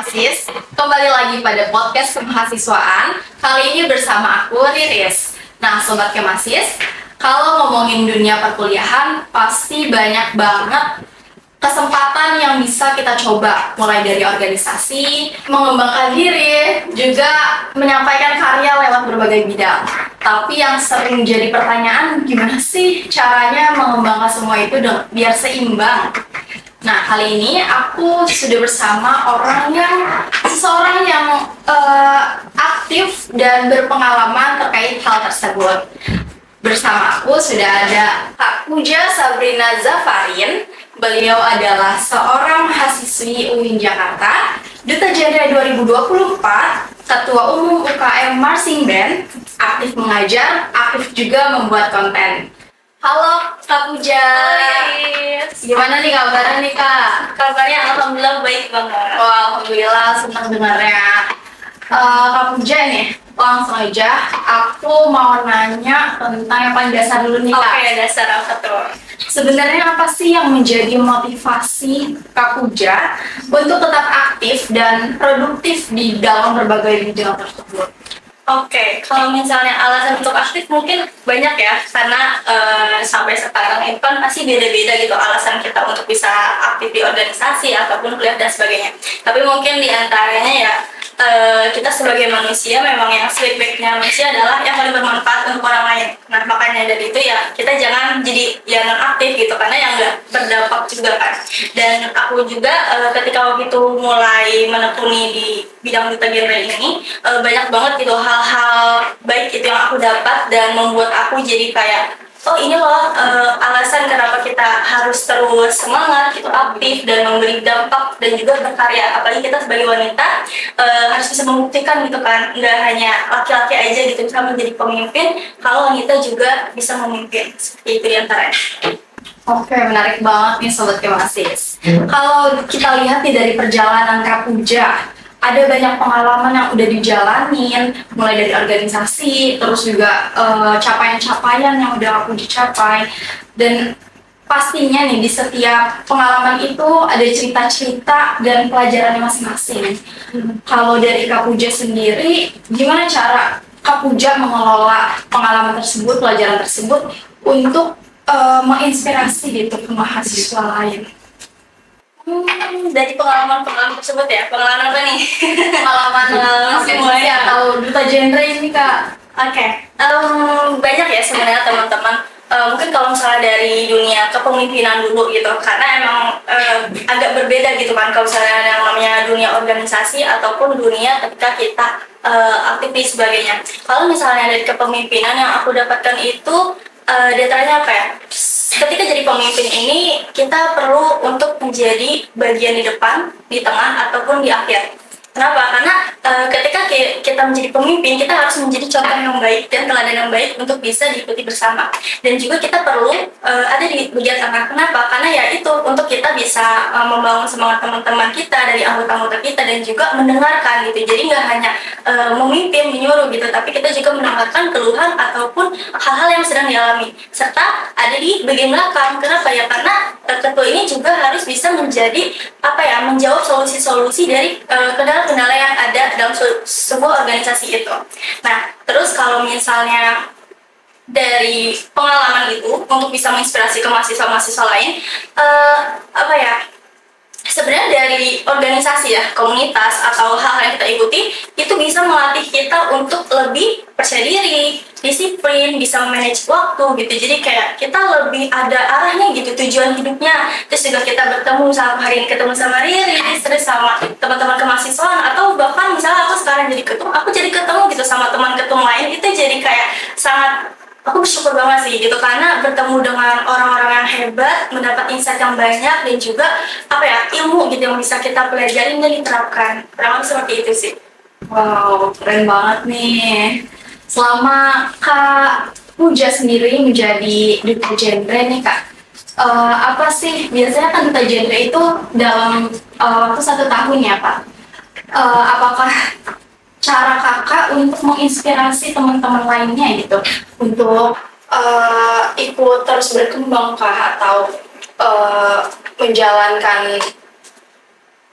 Kemasis, kembali lagi pada podcast kemahasiswaan. Kali ini bersama aku, Riris. Nah, Sobat Kemasis, kalau ngomongin dunia perkuliahan, pasti banyak banget kesempatan yang bisa kita coba. Mulai dari organisasi, mengembangkan diri, juga menyampaikan karya lewat berbagai bidang. Tapi yang sering jadi pertanyaan, gimana sih caranya mengembangkan semua itu biar seimbang? Nah, kali ini aku sudah bersama seseorang yang aktif dan berpengalaman terkait hal tersebut. Bersama aku sudah ada Kak Puja Sabrina Zafarin. Beliau adalah seorang mahasiswi UIN Jakarta, Duta Genre 2024, Ketua Umum UKM Marching Band, aktif mengajar, aktif juga membuat konten. Halo Kak Puja. Hai. Gimana nih kabarnya nih Kak? Kabarnya alhamdulillah baik banget. Wah, alhamdulillah senang dengarnya. Kak Puja nih, langsung aja aku mau nanya tentang yang paling dasar dulu nih Kak. Oke, dasar apa tuh? Sebenarnya apa sih yang menjadi motivasi Kak Puja untuk tetap aktif dan produktif di dalam berbagai bidang tersebut? Oke, kalau misalnya alasan untuk aktif mungkin banyak ya, karena sampai sekarang itu kan pasti beda-beda gitu alasan kita untuk bisa aktif di organisasi ataupun kuliah dan sebagainya. Tapi mungkin di antaranya ya kita sebagai manusia memang yang sebaik-baiknya manusia adalah yang paling bermanfaat untuk orang lain. Nah makanya dari itu ya kita jangan jadi ya non aktif gitu, karena yang nggak berdampak juga kan. Dan aku juga ketika waktu itu mulai menekuni di bidang duta genre ini banyak banget gitu hal-hal baik itu yang aku dapat dan membuat aku jadi kayak oh ini loh alasan kenapa kita harus terus semangat gitu, aktif dan memberi dampak dan juga berkarya. Apalagi kita sebagai wanita harus bisa membuktikan gitu kan, nggak hanya laki-laki aja gitu bisa menjadi pemimpin, kalau wanita juga bisa memimpin. Seperti itu diantaranya. Oke, menarik banget nih Sobat Kemasis. Kalau kita lihat nih dari perjalanan Kak Puja, ada banyak pengalaman yang udah dijalanin, mulai dari organisasi, terus juga capaian-capaian yang udah aku dicapai. Dan pastinya nih di setiap pengalaman itu ada cerita-cerita dan pelajarannya masing-masing. Kalau dari Kak Puja sendiri, gimana cara Kak Puja mengelola pengalaman tersebut, pelajaran tersebut untuk menginspirasi gitu ke mahasiswa lain? Dari pengalaman tersebut ya, pengalaman apa nih? Pengalaman semuanya ya, atau duta genre ini Kak? Oke, banyak ya sebenarnya teman-teman. Mungkin kalau misalnya dari dunia kepemimpinan dulu gitu, karena emang agak berbeda gitu kan kalau misalnya yang namanya dunia organisasi ataupun dunia ketika kita aktivis sebagainya. Kalau misalnya dari kepemimpinan yang aku dapatkan itu datanya apa ya? Ketika jadi pemimpin ini kita perlu untuk menjadi bagian di depan, di tengah ataupun di akhir. Kenapa? Karena ketika kita menjadi pemimpin, kita harus menjadi contoh yang baik dan teladan yang baik untuk bisa diikuti bersama. Dan juga kita perlu ada di bagian tengah. Kenapa? Karena ya itu untuk kita bisa membangun semangat teman-teman kita dari anggota-anggota kita dan juga mendengarkan gitu. Jadi nggak hanya memimpin, menyuruh gitu, tapi kita juga mendengarkan keluhan ataupun hal-hal yang sedang dialami. Serta ada di bagian belakang. Kenapa ya? Karena ketua ini juga harus bisa menjadi menjawab solusi-solusi dari kendala-kendala yang ada dalam sebuah organisasi itu. Nah, terus kalau misalnya dari pengalaman itu untuk bisa menginspirasi ke mahasiswa-mahasiswa lain, sebenarnya dari organisasi ya, komunitas atau hal-hal yang kita ikuti itu bisa melatih kita untuk lebih percaya diri, disiplin, bisa manage waktu gitu. Jadi kayak kita lebih ada arahnya gitu, tujuan hidupnya. Terus juga kita bertemu sama hari ini ketemu sama Riris, terus sama teman-teman kemahasiswaan, atau bahkan misalnya aku sekarang jadi ketum, aku jadi ketemu gitu sama teman ketum lain, itu jadi kayak sangat aku bersyukur banget sih gitu, karena bertemu dengan orang-orang yang hebat, mendapat insight yang banyak dan juga ilmu gitu yang bisa kita pelajari dan diterapkan. Kurang lebih seperti itu sih. Wow, keren banget nih. Selama Kak Puja sendiri menjadi duta genre nih Kak, apa sih biasanya kan duta genre itu dalam waktu 1 tahun ya Pak? Apakah cara kakak untuk menginspirasi teman-teman lainnya gitu untuk ikut terus berkembang kah, atau menjalankan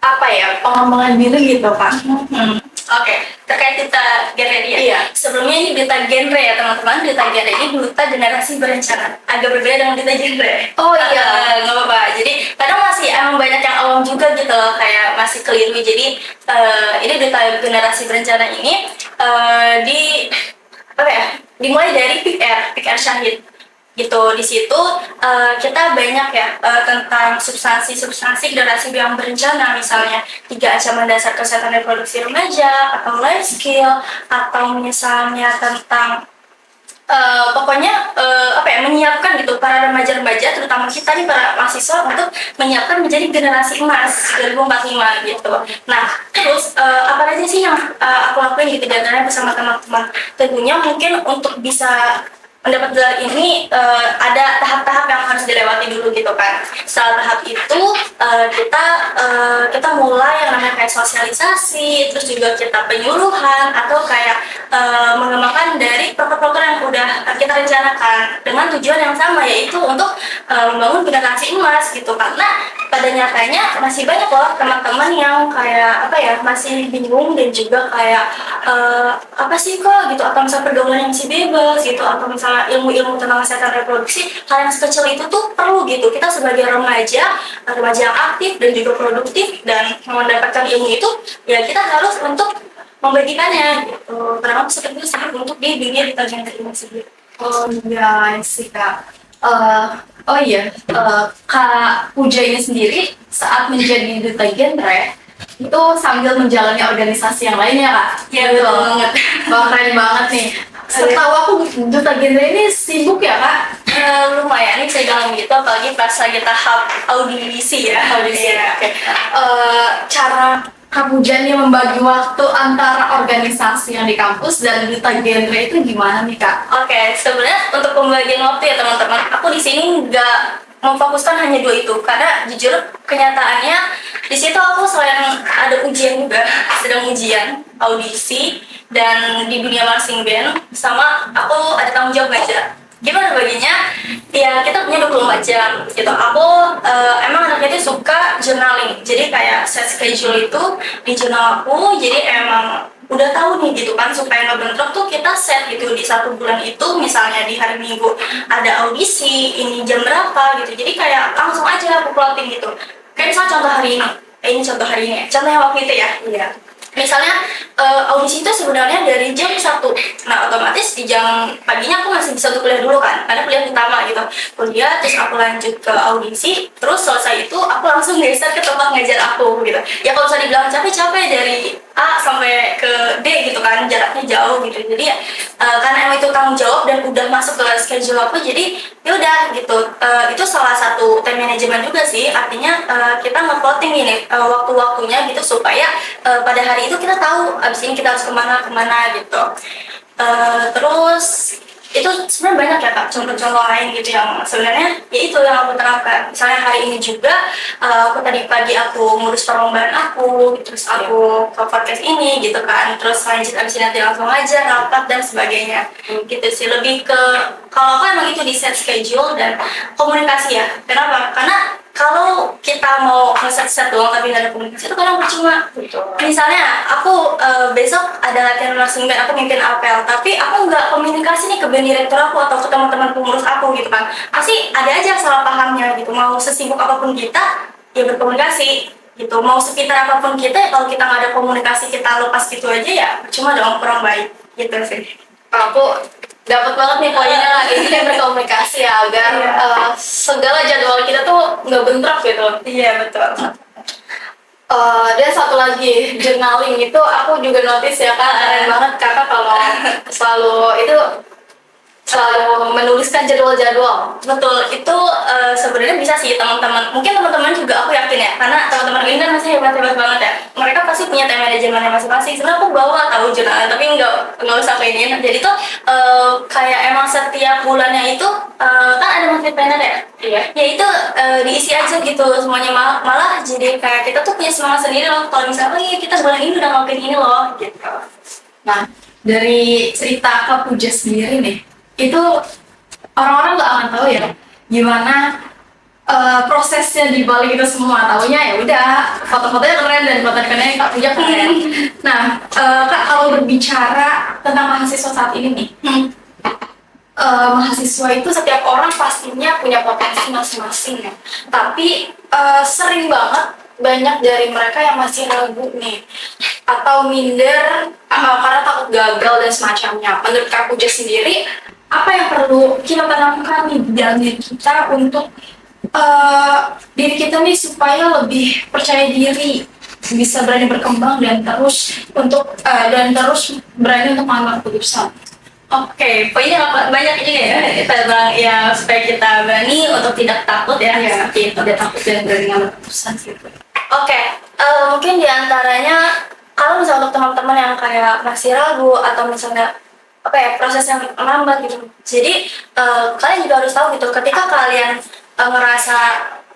apa ya, pengembangan diri gitu Kak. Oke, terkait duta genre dia. Iya. Sebelumnya ini duta genre ya teman-teman. Duta genre ini duta generasi berencana. Agak berbeda dengan duta genre. Oh iya. Nggak apa-apa. Jadi kadang masih emang banyak yang awam juga gitu loh, kayak masih keliru. Jadi ini duta generasi berencana ini di apa ya? Dimulai dari Pick Air Syahid gitu. Di situ kita banyak ya tentang substansi generasi yang berencana, misalnya 3 ancaman dasar kesehatan reproduksi remaja, atau life skill, atau misalnya tentang pokoknya apa ya, menyiapkan gitu para remaja-remaja, terutama kita nih para mahasiswa, untuk menyiapkan menjadi generasi emas 2045 gitu. Nah, terus apa aja sih yang aku lakuin gitu diantaranya bersama teman-teman. Tentunya mungkin untuk bisa mendapat gelar ini ada tahap-tahap yang harus dilewati dulu gitu kan. Setelah tahap itu kita mulai yang namanya kayak sosialisasi, terus juga kita penyuluhan atau kayak mengembangkan dari proker-proker yang udah kita rencanakan dengan tujuan yang sama, yaitu untuk membangun generasi emas gitu. Karena pada nyatanya masih banyak loh teman-teman yang kayak apa ya, masih bingung dan juga kayak apa sih kok gitu, atau misalnya pergaulan yang masih bebas gitu, atau misalnya ilmu-ilmu tentang kesehatan reproduksi, hal yang sekecil itu tuh perlu gitu. Kita sebagai remaja yang aktif dan juga produktif dan mendapatkan ilmu itu, ya kita harus untuk membagikannya gitu. Karena seperti itu sih untuk di dunia di tagihan ini sendiri. Oh iya sih Kak. Oh iya, Kak Puja ini sendiri saat menjadi duta genre itu sambil menjalani organisasi yang lainnya Kak. Iya betul banget. Wah, keren banget nih. Setahu aku duta genre ini sibuk ya Kak. Lumayan nih saya bilang gitu, apalagi pas lagi tahap audisi ya. Audisi. Iya. Oke. Cara Kak Puja nih membagi waktu antara organisasi yang di kampus dan duta genre itu gimana nih Kak? Oke, sebenarnya untuk pembagian waktu ya teman-teman, aku di sini nggak memfokuskan hanya 2 itu, karena jujur kenyataannya di situ aku selain ada ujian juga, sedang ujian audisi, dan di dunia marching band, sama aku ada tanggung jawab ngajar. Gimana baginya? Ya kita punya 24 jam gitu. Aku emang anaknya itu suka journaling, jadi kayak set schedule itu di jurnal aku, jadi emang udah tahu nih gitu kan, supaya nggak bentrok tuh kita set gitu di 1 bulan itu. Misalnya di hari Minggu ada audisi, ini jam berapa gitu, jadi kayak langsung aja aku plotting gitu. Kayak misalnya contoh hari ini contoh hari ini, contoh yang waktu itu ya. Iya. Misalnya audisi itu sebenarnya dari jam 1. Nah, otomatis di jam paginya aku masih bisa untuk kuliah dulu kan, karena kuliah utama gitu. Kuliah, terus aku lanjut ke audisi, terus selesai itu aku langsung geser ke tempat ngajar aku gitu. Ya kalau bisa dibilang capek-capek dari A sampai ke D gitu kan, jaraknya jauh gitu. Jadi ya karena emang itu tanggung jawab dan udah masuk ke schedule aku, jadi ya udah gitu. Itu salah satu time management juga sih, artinya kita nge-plotting ini waktu-waktunya gitu, supaya pada hari itu kita tahu abis ini kita harus kemana gitu. Terus itu sebenarnya banyak ya Kak contoh-contoh lain gitu yang sebenarnya ya itu yang aku terapkan. Misalnya hari ini juga aku tadi pagi aku ngurus perlombaan aku, terus aku ke podcast ini gitu kan, terus lanjut abis ini nanti langsung aja rapat dan sebagainya. Gitu sih, lebih ke kalau aku emang itu di set schedule dan komunikasi ya. Kenapa? Karena kalau kita mau ngeset-set doang tapi nggak ada komunikasi itu kadang percuma. Misalnya aku besok ada latihan marching band, aku mimpin apel, tapi aku nggak komunikasi nih ke band direktur aku atau ke teman-teman pengurus aku gitu kan, pasti ada aja salah pahamnya gitu. Mau sesibuk apapun kita, ya berkomunikasi gitu. Mau sepintar apapun kita, ya kalau kita nggak ada komunikasi, kita lepas gitu aja, ya cuma dong, kurang baik gitu sih. Aku dapat banget nih poinnya lah, intinya berkomunikasi ya, agar segala jadwal kita tuh nggak bentrok gitu. Iya betul. Dan satu lagi, journaling itu aku juga notice ya Kak, keren banget Kakak kalau selalu menuliskan jadwal-jadwal. Betul, itu sebenarnya bisa sih teman-teman. Mungkin teman-teman juga, aku yakin ya, karena teman-teman ini kan masih hebat-hebat banget ya. Mereka pasti punya time manajemennya masing-masing. Sebenarnya aku bawa tahu jurnal, tapi nggak usah kayak ini. Jadi tuh kayak emang setiap bulannya itu kan ada monthly planner ya. Iya. Ya itu diisi aja gitu semuanya, malah jadi kayak kita tuh punya semangat sendiri loh. Kalau misalnya kita bulan ini udah ngelakuin ini loh gitu. Nah, dari cerita Kak Puja sendiri nih, itu orang-orang nggak akan tahu ya gimana prosesnya di balik itu semua. Taunya ya udah foto-fotonya keren dan konten-kontennya Kak Puja keren. Nah, Kak, kalau berbicara tentang mahasiswa saat ini nih, mahasiswa itu setiap orang pastinya punya potensi masing-masing ya. Tapi sering banget banyak dari mereka yang masih ragu nih atau minder karena takut gagal dan semacamnya. Menurut Kak Puja sendiri, apa yang perlu kita tanamkan nih di dalam diri kita untuk diri kita nih supaya lebih percaya diri, bisa berani berkembang dan terus berani untuk mengambil keputusan. Oke, poinnya banyak juga ya. Kita bilang ya supaya kita berani untuk tidak takut ya. Iya, Seperti itu. tidak takut dan berani mengambil keputusan gitu. Oke, mungkin diantaranya kalau misalnya untuk teman-teman yang kayak masih ragu atau misalnya apa ya proses yang lambat gitu. Jadi kalian juga harus tahu gitu ketika kalian ngerasa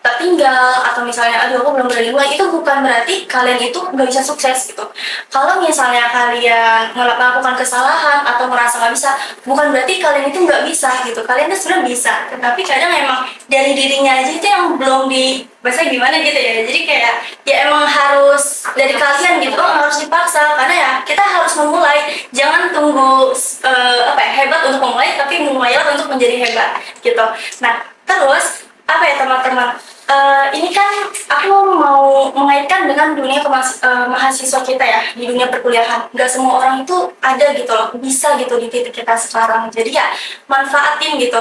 tertinggal atau misalnya aduh aku belum berani mulai, itu bukan berarti kalian itu nggak bisa sukses gitu. Kalau misalnya kalian melakukan kesalahan atau merasa nggak bisa, bukan berarti kalian itu nggak bisa gitu. Kalian itu sebenarnya bisa, tetapi kadang emang dari dirinya aja itu yang belum di bahasa gimana gitu ya. Jadi kayak ya emang harus dari kalian gitu, harus dipaksa karena ya kita harus memulai. Jangan tunggu hebat untuk memulai, tapi memulailah untuk menjadi hebat gitu. Nah terus apa ya teman-teman, ini kan aku mau mengaitkan dengan dunia mahasiswa kita ya, di dunia perkuliahan. Nggak semua orang itu ada gitu loh, bisa gitu di titik kita sekarang. Jadi ya manfaatin gitu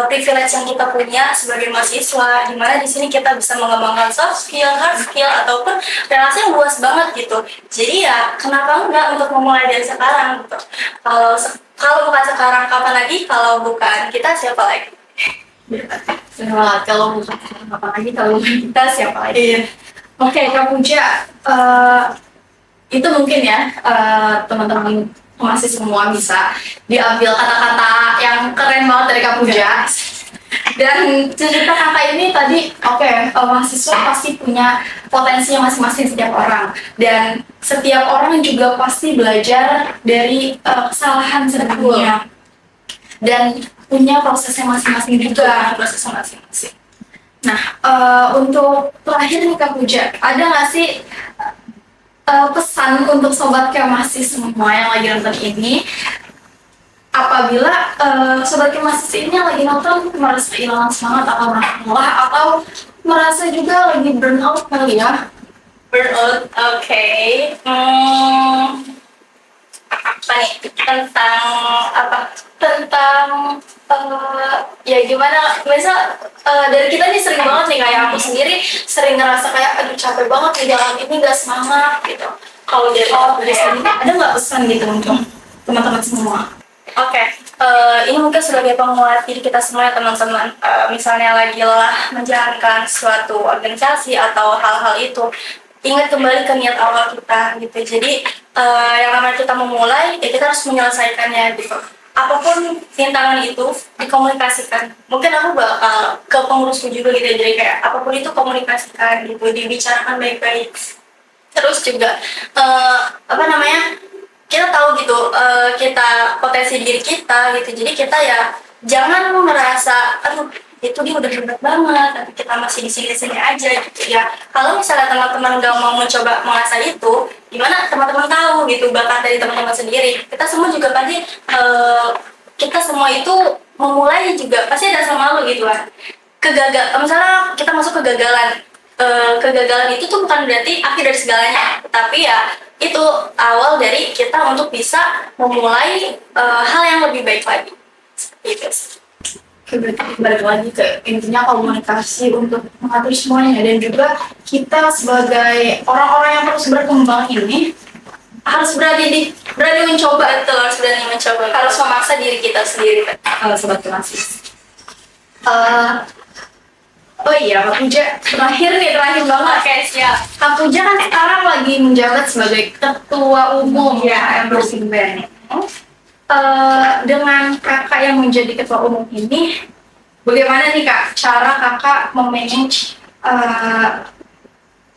privilege yang kita punya sebagai mahasiswa, dimana di sini kita bisa mengembangkan soft skill, hard skill, ataupun relasi yang luas banget gitu. Jadi ya kenapa enggak untuk memulai dari sekarang gitu. Kalau bukan sekarang kapan lagi, kalau bukan kita siapa lagi? Kalau bukan apa lagi, kalau bukan kita siapa lagi? Iya. Oke, Kak Puja, itu mungkin ya teman-teman masih semua bisa diambil kata-kata yang keren banget dari Kak Puja. Dan cerita kakak ini tadi, mahasiswa pasti punya potensinya masing-masing setiap orang, dan setiap orang juga pasti belajar dari kesalahan sebelumnya dan punya prosesnya masing-masing juga, prosesnya masing-masing. Nah, untuk terakhir nih Kak Puja, ada nggak sih pesan untuk sobat Kemasis semua yang lagi nonton ini, apabila sobat Kemasis ini yang lagi nonton merasa kehilangan semangat atau merasa lelah atau merasa juga lagi burnout kali ya? Burnout, oke. Apa nih tentang apa? Tentang ya gimana? Misal dari kita nih sering banget nih, kayak aku sendiri sering ngerasa kayak aduh capek banget di jalan ini, nggak semangat gitu. Kalau dari sendiri ada nggak pesan gitu untuk teman-teman semua? Oke, ini mungkin sebagai penguat diri kita semua ya teman-teman. Misalnya lagi lelah menjalankan suatu organisasi atau hal-hal itu, ingat kembali ke niat awal kita gitu. Jadi yang namanya kita memulai, ya kita harus menyelesaikannya gitu. Apapun rintangan itu dikomunikasikan. Mungkin aku bakal ke pengurusku juga gitu ya. Jadi kayak apapun itu komunikasikan gitu, dibicarakan baik-baik. Terus juga kita tahu gitu kita potensi diri kita gitu. Jadi kita ya jangan merasa aduh itu dia udah hebat banget tapi kita masih di sini aja gitu ya. Kalau misalnya teman-teman nggak mau mencoba mengasah itu, gimana teman-teman tahu gitu bakat dari teman-teman sendiri. Kita semua juga pasti kita semua itu memulai juga pasti ada rasa malu gitu kan. Misalnya kita masuk kegagalan, kegagalan itu tuh bukan berarti akhir dari segalanya, tapi ya itu awal dari kita untuk bisa memulai hal yang lebih baik lagi. Gitu. Berarti balik lagi ke intinya komunikasi untuk mengatur semuanya, dan juga kita sebagai orang-orang yang terus berkembang ini harus berani mencoba. Betul, harus berani mencoba, harus memaksa diri kita sendiri. Sobat Kemasis. Oh iya, Kak Puja, terakhir banget. Oke, siap. Kak Puja kan sekarang lagi menjabat sebagai ketua umum ya Embracing Band. Dengan kakak yang menjadi ketua umum ini, bagaimana nih Kak cara kakak memanage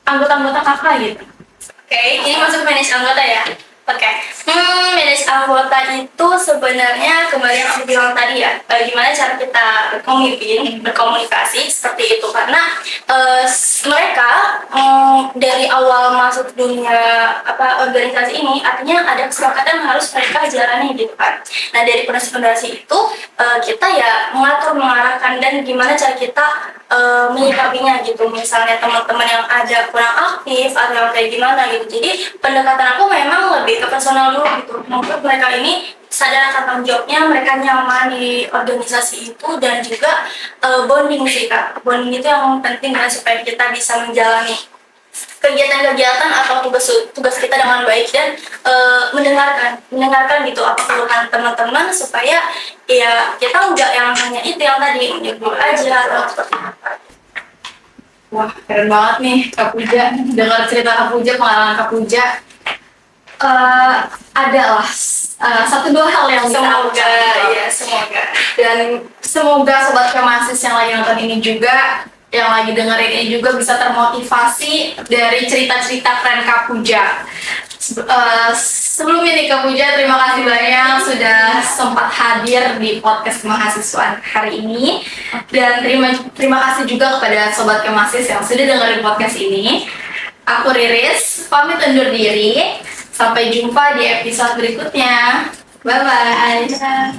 anggota-anggota kakak gitu? Oke, ini masuk manage anggota ya. Oke, manage anggota itu sebenarnya kembali yang aku bilang tadi ya, gimana cara kita memimpin, berkomunikasi seperti itu karena mereka dari awal masuk dunia organisasi ini artinya ada kesepakatan yang harus mereka jalani gitu kan. Nah dari fondasi-fondasi itu kita ya mengatur, mengarahkan dan gimana cara kita menyikapinya gitu. Misalnya teman-teman yang ada kurang aktif atau kayak gimana gitu. Jadi pendekatan aku memang lebih ke personal dulu gitu. Membuat mereka ini sadar akan tanggung jawabnya, mereka nyaman di organisasi itu dan juga bonding sih kak. Bonding itu yang penting kan supaya kita bisa menjalani kegiatan-kegiatan atau tugas kita dengan baik dan mendengarkan gitu apa keluhan teman-teman supaya ya kita nggak yang hanya itu yang tadi menyebut aja atau seperti apa. Wah, keren banget nih Kak Puja. Dengar cerita Kak Puja, pengalaman Kak Puja, adalah satu dua hal yang bisa aku Semoga catat. ya semoga. Dan semoga sobat Kemasis yang lagi nonton ini juga, yang lagi dengerin ini juga bisa termotivasi dari cerita-cerita keren Kak Puja. Sebelum ini Kak Puja, terima kasih banyak sudah sempat hadir di podcast Kemahasiswaan hari ini. Dan terima kasih juga kepada sobat Kemasis yang sudah dengerin podcast ini. Aku Riris, pamit undur diri. Sampai jumpa di episode berikutnya. Bye-bye.